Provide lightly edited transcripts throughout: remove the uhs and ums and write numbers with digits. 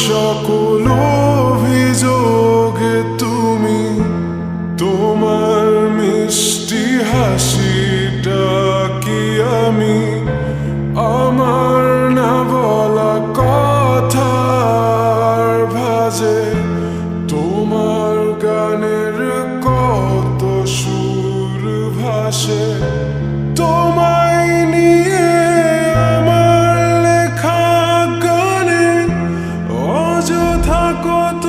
সকল অভিযোগে তুমি তোমার মিষ্টি হাসিটা কি আমি আমার না বলা কথার ভাজে তোমার গানের কত সুর ভাসে তোমায় নিয়ে আমার লেখা গানে অযথা কত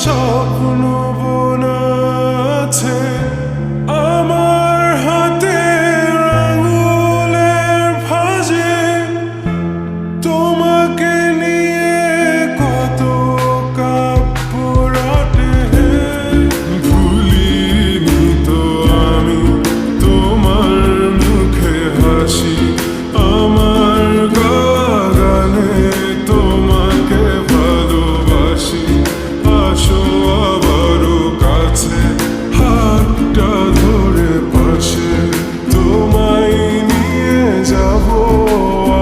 স্বপ্ন বোনা আছে আমার হাতের আঙুলের ভাঁজে তোমাকে নিয়ে কত কাব্য রটে ভুলিনি তো আমি তোমার মুখে হাসি আমার গানে তোমাকে ভালোবাসি আসো আবারও কাছে হাতটা ধরে পাশে তোমায় নিয়ে যাব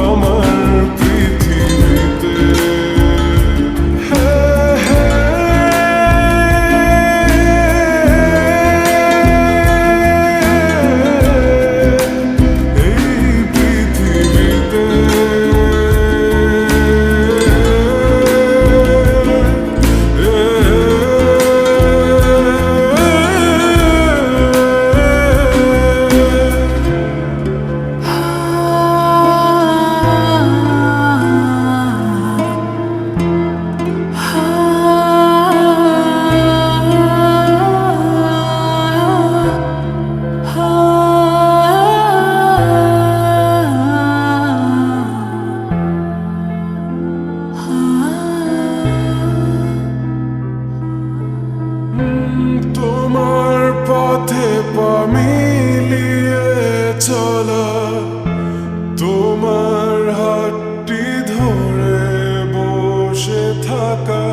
আমার পৃথিবীতে এই পৃথিবীতে তোমার পথে পা মিলিয়ে চলা তোমার হাতটি ধরে বসে থাকা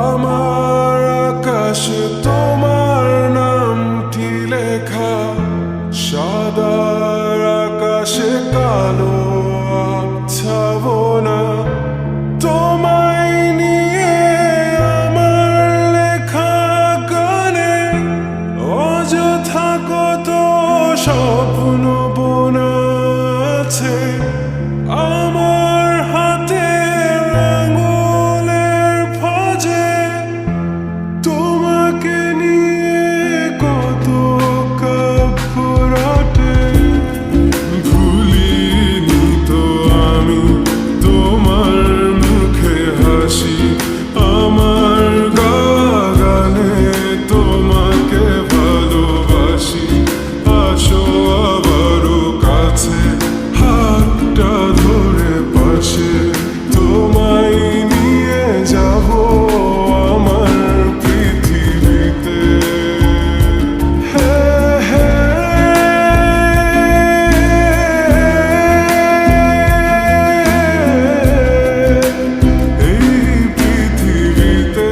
আমার আকাশে তোমার নামটি লেখা সাদার আকাশে কালো আবছাবনা তোমায় নিয়ে আমার লেখা গানে অযথা কত স্বপ্ন বোনা আছে আমার হাতের আঙুলের ভাঁজে তোমাকে নিয়ে কত কাব্য রটে ভুলিনি তো আমি তোমার মুখে হাসি আমার গানে তোমাকে ভালোবাসি আসো আবারও কাছে হাতটা ধরে পাশে তোমায় নিয়ে যাব আমার পৃথিবীতে এই পৃথিবীতে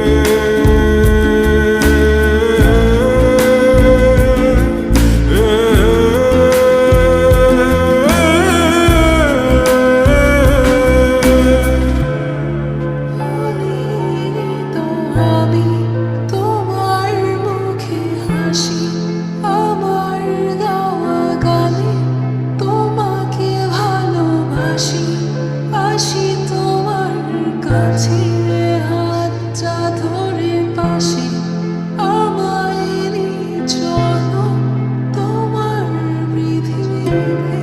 তো আমি তোমার মুখে হাসি আমার গাওয়া গানে তোমাকে ভালোবাসি আসি তোমার কাছে হাতটা ধরে পাশে আমায় নিয়ে চলো তোমার পৃথিবীতে